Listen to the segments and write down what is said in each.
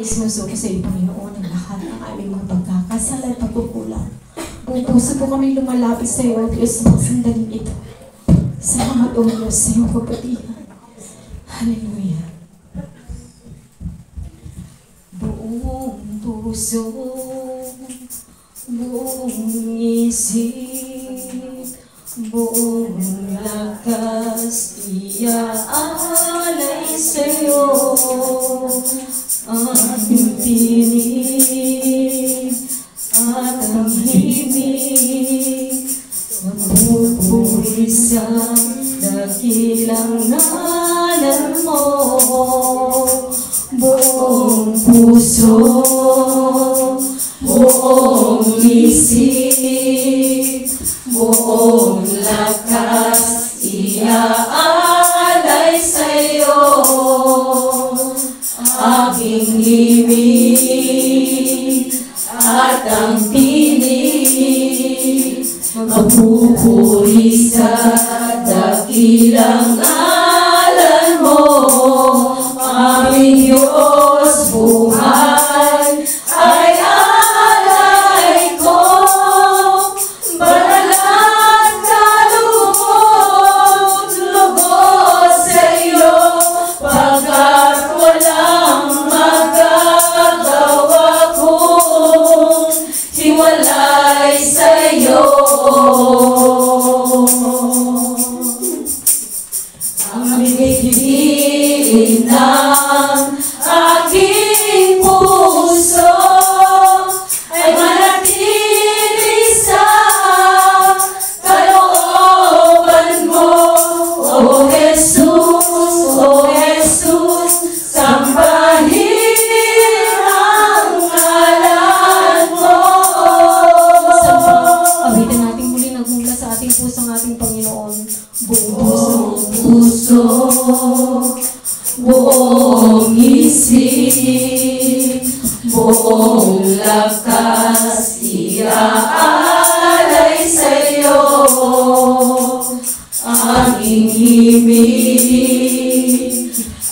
isinusuko sa iyo, Panginoon, ang lahat ng aming mga pagkakasala at pagkukulang. Buong puso po kami lumalapit sa iyo, Diyos, sa mga sandaling ito. Salamat, O Diyos, sa iyong kapatihan. Hallelujah. Buong puso, buong isip, buong lakas, iaalay sa'yo. Ang tinig at ang himig, magpupuri sa dakilang ngalan mo. Buong puso, buong isip, buong lakas, iaalay sa'yo. Aking himig at ang tinig, magpupuri sa dakilang ngalan mo. Aming Diyos, buhay ay alay ko. Banal at kalugod, lugod sa iyo, pagkat walang magagawa kong hiwalay sa iyo. Ang binigyan ng aking puso ay manatili sa kalooban mo. O Jesus, O Jesus, sambahin ang ngalan mo. Awitin natin muli nagmula sa ating puso ang ating Panginoon. Buong puso, buong isip, buong lakas, iaalay sa'yo. Aking himig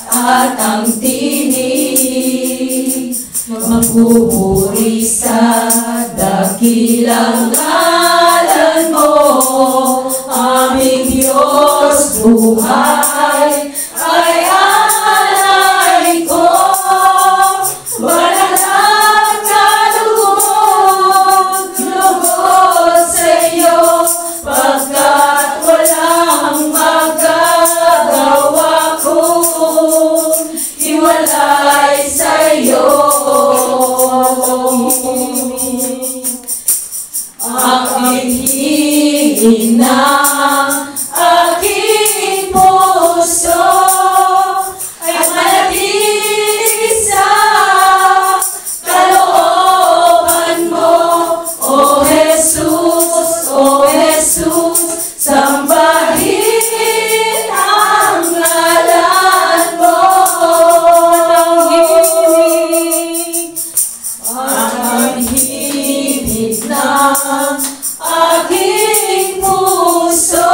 at ang tinig, magpupuri sa dakilang ngalan mo. Aming Diyos, buhay ay alay ko. Banal at kalugod, lugod sa iyo, pagkat walang magagawa kong hiwalay sa iyo. Aking hinang, aking puso ay manatili sa kalooban mo. O Jesus, O Jesus, sambahin ang ngalan mo. Ang himig ng aking puso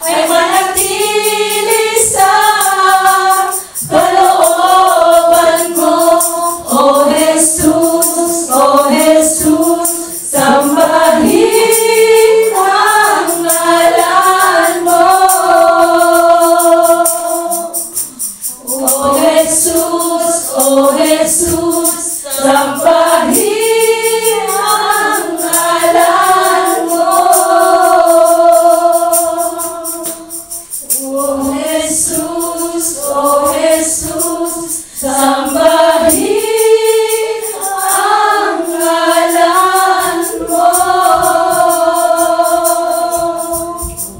ay manatili sa kalooban mo. O Jesus, O Jesus, sambahin ang ngalan mo. O Jesus, O Jesus, sambahin ang ngalan mo. O Jesus, O Jesus, sambahin ang ngalan mo.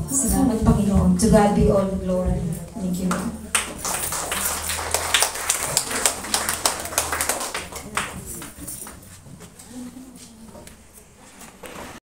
Salamat, Panginoon. To God be all the glory. Thank you, Lord.